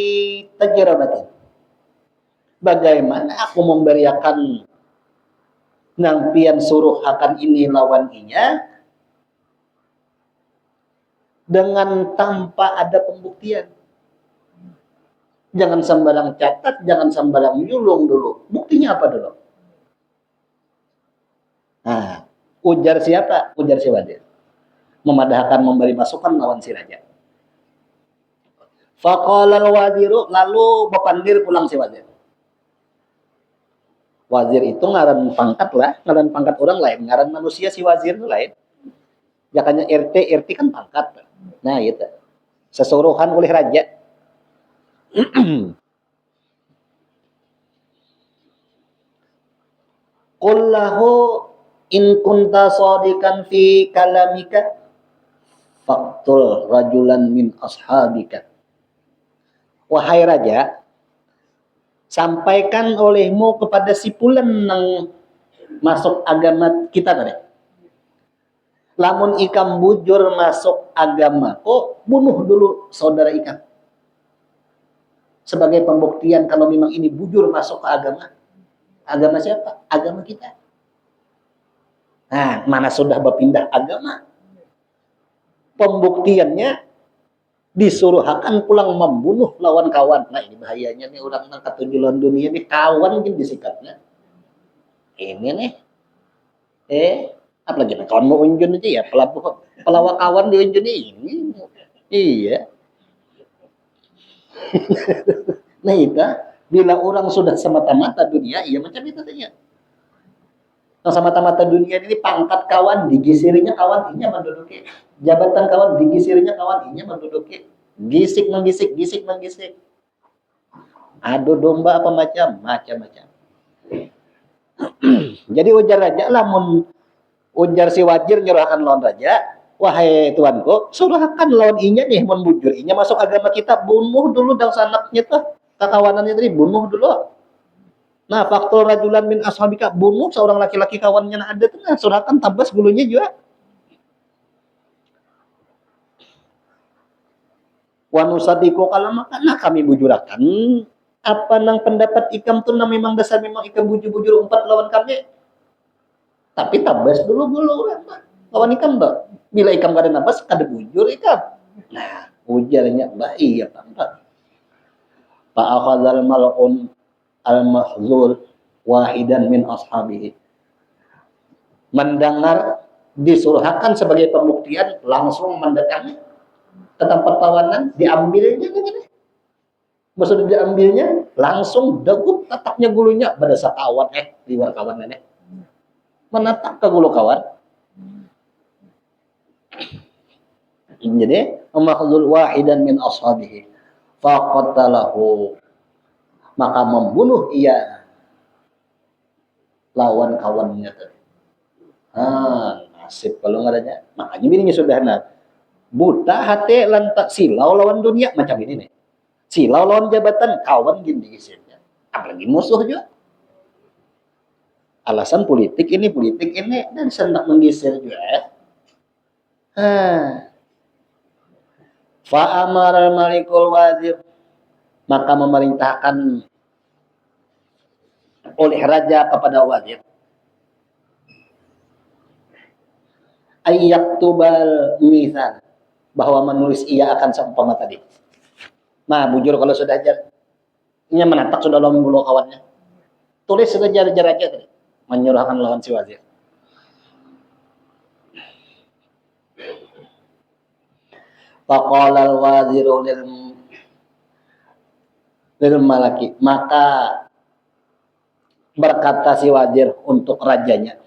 tajrabatin. Bagaimana aku memberiakan nang pian suruh akan ini lawan inya dengan tanpa ada pembuktian. Jangan sembarang catat, jangan sembarang nyulung dulu. Buktinya apa dulu? Nah, ujar siapa? Ujar si wazir. Memadahkan memberi masukan lawan si raja. Faqala al-waziru, lalu bepandir pulang si wazir. Wazir itu ngaran pangkat lah, ngaran pangkat orang lain, ngaran manusia si wazir itu lain. Jakanya RT kan pangkat. Nah, itu. Sesuruhan oleh raja. Qul lahu in kunta shadikan fi kalamika faqtul rajulan min ashabika. Wahai raja, sampaikan olehmu kepada si pulen yang masuk agama kita tadi. Lamun ikam bujur masuk agama, kok bunuh dulu saudara ikam. Sebagai pembuktian kalau memang ini bujur masuk ke agama. Agama siapa? Agama kita. Nah, mana sudah berpindah agama. Pembuktiannya disuruh akan pulang membunuh lawan kawan. Nah, ini bahayanya nih orang yang ketujuan dunia nih, kawan mungkin disikapnya. Ini nih. Apalagi kawan mau unjun aja ya, pelawak kawan di unjun ini. Iya. Nah, itu Bila orang sudah semata-mata dunia, iya macam itu saja. Yang semata-mata dunia ini pangkat kawan, digisirinya kawan, inya menduduki. Jabatan kawan, digisirinya kawan, inya menduduki. Gisik menggisik, gisik menggisik. Adu domba apa macam-macam. Jadi ujar raja lah, ujar si wazir nyerahkan lawan raja. Wahai tuanku, surahkan lawan inya nih, mun bujur inya masuk agama kita, bunuh dulu dan sanaknya tuh. Kekawanannya tadi bunuh dulu. Nah, faktor rajulan min ashabika, bunuh seorang laki-laki kawannya yang ada tuh, nah, surahkan tabas bulunya juga. Wa nusadiqu kalau makana kami bujurakan apa nang pendapat ikam tuh, nah memang dasar memang ikam bujur-bujur empat lawan kami. Tapi tabas dulu orang lawan ikam dah. Bila ikam gak ada nabas, kada bujur ikam. Nah, ujarnya mbak iya pak. Pak akhadzal mal'un al-mahzul wahidan min ashabihi. Mendengar disuruhkan sebagai pembuktian, langsung mendatangi ke tempat tawanan, diambilnya begini. Maksudnya diambilnya, langsung degup tatapnya gulunya pada saat kawan di luar kawanannya. Menatap ke gulu kawan. Jadi, mahzul wahidan min ashabihi faqatalahu, maka membunuh ia lawan kawannya tadi. Nasib kalau nggak adanya. Makanya bininya sudah buta hati lantak silau lawan dunia macam ini nih. Silau lawan jabatan, kawan gini isinya. Apalagi musuh juga. Alasan politik ini dan senang menggeser juga. Fa'amar al-malikul wazir, maka memerintahkan oleh raja kepada wazir ayyak tubal misal, bahwa menulis ia akan seumpama tadi. Nah, bujur kalau sudah ajar, ini menatap sudah lawan bulu kawannya, tulis sudah jar-jar aja tadi, menyurahkan lawan si wazir. Faqala al-waziru lil malaki, maka berkata si wazir untuk rajanya.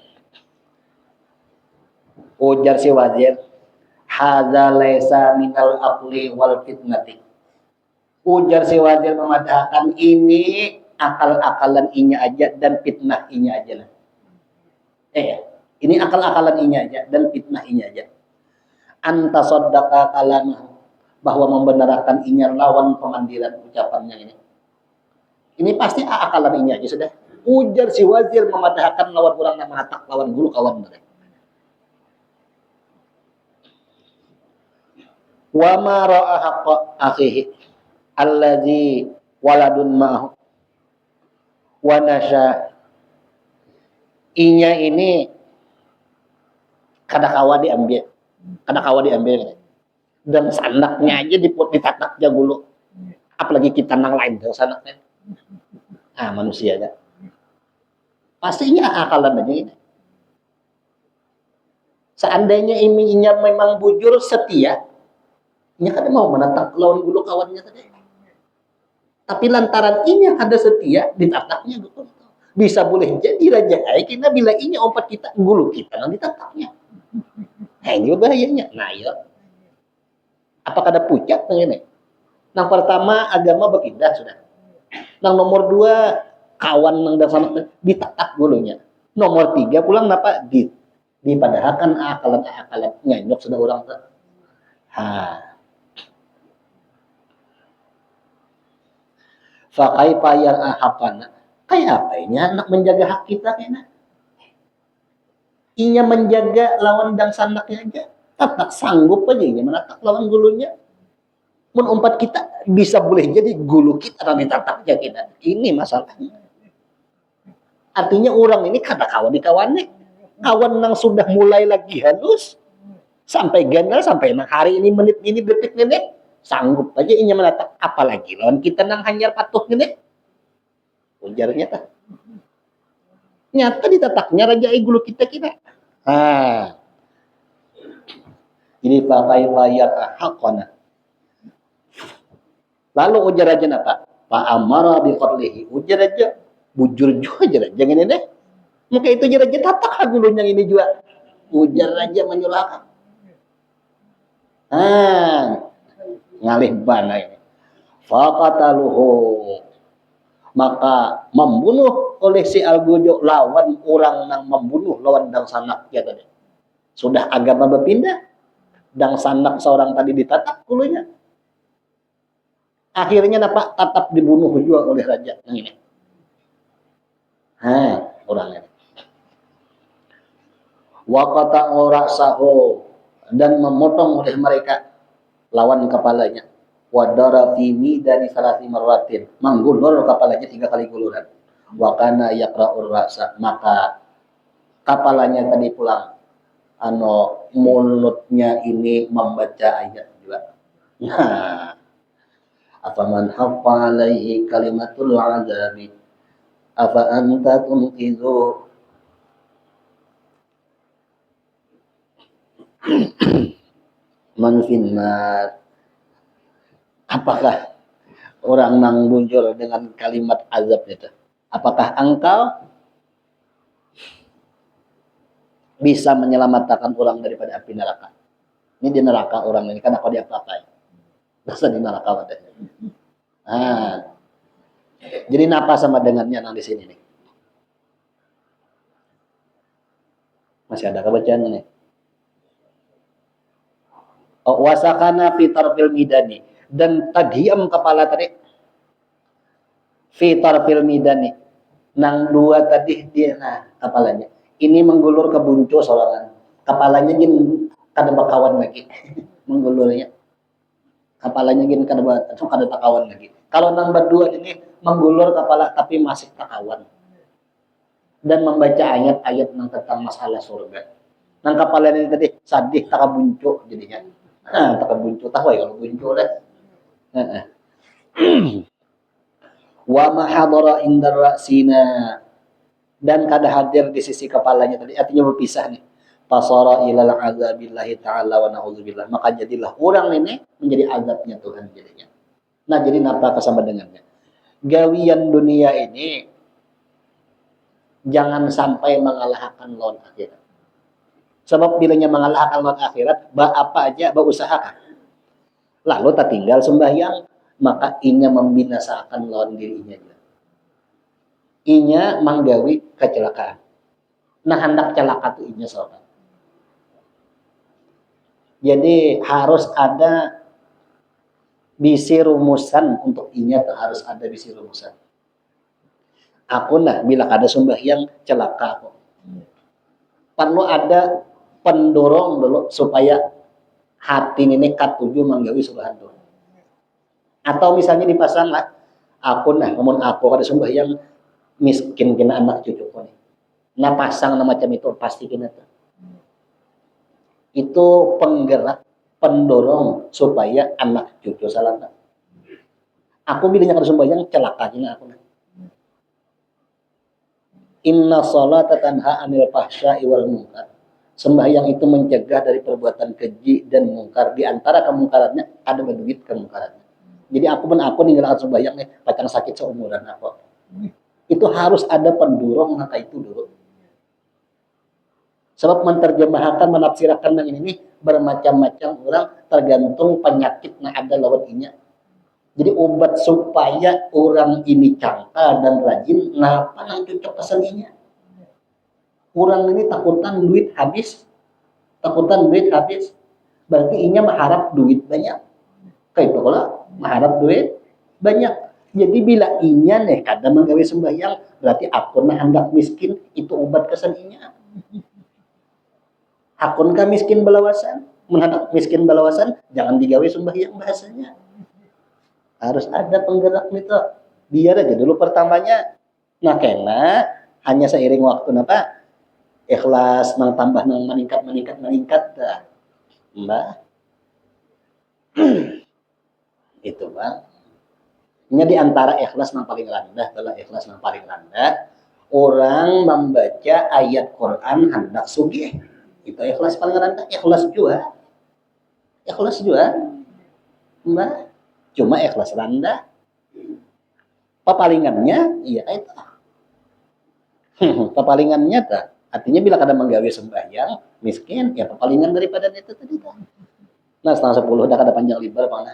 Ujar si wazir, hadza laisa minal aqli wal fitnati. Ujar si wazir memadahkan, ini akal-akalan inya aja dan fitnah inya aja lah. Ini akal-akalan inya aja dan fitnah inya aja. Anta sodaka kalamah, bahwa membenarkan inya lawan pemandiran ucapannya ini. Ini pasti akalan inya aja sudah. Ujar si wazir memadahkan lawan orang yang mengatakan lawan gulu kawan mereka. Wa ma ra'a haqqa akhihi allazi waladun ma'ahu wa nasya, inya ini kada kawa diambil dan sanaknya aja ditatak jagulu, apalagi kita nang lain dengan sanaknya. Manusia aja pastinya akalan aja ini. Seandainya inya memang bujur setia, inya kada mau menatap lawan gulu kawannya tadi. Tapi lantaran inya kada setia, ditataknya gitu. Bisa boleh jadi raja kita bila inya ompat kita gulu kita nang ditataknya. Ini bahayanya. Nah, ya. Apakah ada pucat ini? Yang pertama agama berpindah sudah. Yang nomor 2 kawan nang dasar ditatak gulunya. Nomor 3 pulang napa dipadahkan akalan nyanyok sudah orang tuh. Fa kaifa yar'ahaqana, kayak apa ini anak menjaga hak kita kena? Inya menjaga lawan dan sanaknya aja, tak sanggup aja inya menatak lawan gulunya. Mun umpat kita bisa boleh jadi gulu kita dan ditataknya kita. Ini masalahnya. Artinya orang ini kada kawan di kawannya. Kawan nang sudah mulai lagi halus sampai ganal sampai nang hari ini menit ini detik ini sanggup aja inya menatak, apalagi lawan kita nang hanyar patuh ini. Ujarnya tak. Nyata ditataknya raja gulu kita. Ini pakai layar hakona. Lalu ujar raja apa? Fa amara bi qatlihi. Ujar aja, bujur juga aja jangan ini deh. Maka itu aja tatak hagulun yang ini juga. Ujar aja menyurahkan. Ngalih bana ini. Faqataluhu. Maka membunuh oleh si Al-Gojo lawan orang yang membunuh lawan dang sanak ya tadi. Sudah agama berpindah, dang sanak seorang tadi ditatak kulunya. Akhirnya dapat tetap dibunuh juga oleh raja yang ini. Orang ini. Waqata ra'sahu dan memotong oleh mereka lawan kepalanya. Wadara fi midani salasi marratin. Menggulur kepalanya 3 kali guluran. Wa kana yaqra'ur ra'sa. Maka kepalanya tadi pulang. Mulutnya ini membaca ayat juga. Nah, afaman haffa alaihi kalimatul azabi afa anta tunqidhu man finnar. Apakah orang nang muncul dengan kalimat azab itu? Apakah engkau bisa menyelamatkan orang daripada api neraka? Ini di neraka orang ini, karena kau diapa-apain. Masa di neraka wadahnya. Jadi napa sama dengannya nang di sini nih? Masih ada kebacaan nih? Wasakana fitar fil midani. Dan tagiam kepala tadi fitar fil midani. Nang dua tadi dia kepalanya. Ini menggulur ke buncu sorangan. Kepalanya gin kada bakawan lagi. Menggulurnya. Kepalanya gin kada takawan lagi. Kalau nang berdua ini menggulur kepala tapi masih takawan. Dan membaca ayat-ayat tentang masalah surga. Nang kepala ini tadi sadih takabuncu jadinya. Takabuncu tahu ya kalau buncu dah. Wa ma hadara indar ra'sina. Dan kada hadir di sisi kepalanya tadi, artinya berpisah nih. Fasara ilal azabillahi ta'ala wa na'udzubillah. Maka jadilah orang ini menjadi azabnya Tuhan jadinya. Nah, jadi apa kesama dengannya? Gawian dunia ini jangan sampai mengalahkan lawan akhirat. Sebab bilanya mengalahkan lawan akhirat, apa aja usahakan. Lalu tak tinggal sembahyang, maka inya membinasakan lawan dirinya. Inya menggawi kecelakaan. Nah, hendak celaka tuh inya sobat. Jadi harus ada bisi rumusan untuk inya, harus ada bisi rumusan. Aku bila ada sembahyang celaka aku. Perlu ada pendorong dulu supaya hati ini katuju menggawi suruhan Tuhan. Atau misalnya dipasang lah, aku namun aku ada sembahyang miskin kena anak cucuku nih. Nah pasang macam itu pasti kena tuh. Itu penggerak, pendorong supaya anak cucu salah. Aku bilangnya kada sembahyang celaka kena aku nih. Inna sholata tanha anil fahsya'i wal munkar. Sembahyang itu mencegah dari perbuatan keji dan mungkar. Di antara kemungkarannya ada berduit kemungkarannya. Jadi aku ninggalkan sembahyang nih, pacang sakit seumuran aku. Itu harus ada pendorong maka itu dulu. Sebab menerjemahkan, menafsirkan yang ini bermacam-macam orang tergantung penyakit yang ada lawan inya. Jadi obat supaya orang ini cangka dan rajin, apa yang cocok keseninya. Orang ini takutan duit habis. Berarti inya mengharap duit banyak. Kayak itu lah, mengharap duit banyak. Jadi bila inya nih kadang menggawe sembahyang, berarti akun hendak miskin, itu obat keseninya. Akun miskin balawasan, menghadap miskin balawasan, jangan digawe sembahyang bahasanya. Harus ada penggerak itu. Biar aja dulu pertamanya kena hanya seiring waktu ikhlas tambah meningkat dah. Mbak. Itu Bang. Ini di antara ikhlas yang paling rendah, orang membaca ayat Quran hendak sugih. Itu ikhlas paling rendah, ikhlas juga. Mbak. Cuma ikhlas rendah. Papalingannya, iya itu. Papalingannya tak. Artinya bila kada menggawe sembahyang, miskin, ya papalingan daripada itu tadi tak. Nah, setengah 10 dah kada panjang lebar mana.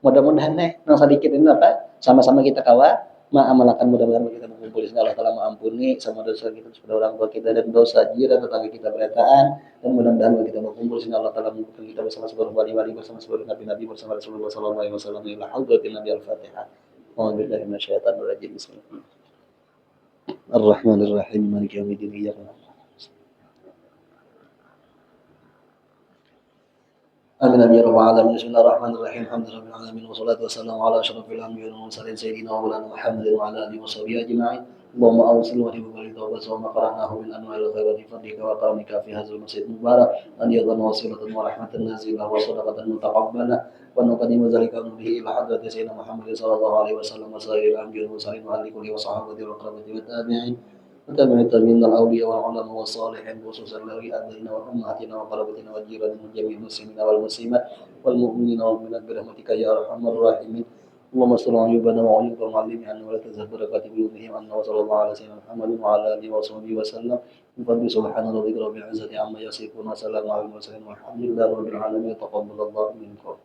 Mudah-mudahan nang sedikit ini apa, sama-sama kita kawa mengamalkan, mudah-mudahan kita berkumpul di Allah Taala mengampuni sama dosa kita kepada orang tua kita dan dosa jiran tetangga kita berataan, dan mudah-mudahan kita berkumpul di Allah Taala mengumpulkan kita bersama seluruh wali-wali, bersama seluruh nabi-nabi, bersama Rasulullah sallallahu alaihi wasallam ila hadratin Nabi al-Fatihah. A'udzubillahi minasyaitonir rajim. Bismillahirrahmanirrahim. Ar-Rahmanir-Rahim. Maliki yaumiddin. Iyyaka na'budu. آمين يا رب العالمين. بسم الله الرحمن الرحيم. الحمد لله رب العالمين والصلاة والسلام على أشرف الأنبياء والمرسلين سيدنا ومولانا محمد وعلى آله وصحبه أجمعين. اللهم أوصل وجهه وبارك وما قرأناه من أنواع الخيرات بفضلك وكرمك في هذا المسجد المبارك أن يظن وسيلة ورحمة نازلة وصدقة متقبلة، ونقدم ذلك به إلى حضرة سيدنا محمد صلى الله عليه وسلم وسائر الأنبياء والمرسلين وأهل كله وصحابته وأقربته والتابعين وتابع من الأولياء والعلماء والصالحين، خصوصا لآبائنا وأمهاتنا وقرابتنا والجيران من جميع المسلمين والمسلمات والمؤمنين والمؤمنات برحمتك يا أرحم الراحمين. اللهم استر عيوبنا وعيوب معلمنا ولا تزهد بركات قلوبهم عنا، وصلى الله على سيدنا محمد وعلى آله وصحبه وسلم. بفضل سبحان ربك رب العزة عما يصفون وسلام على المرسلين والحمد لله رب العالمين. تقبل الله منكم.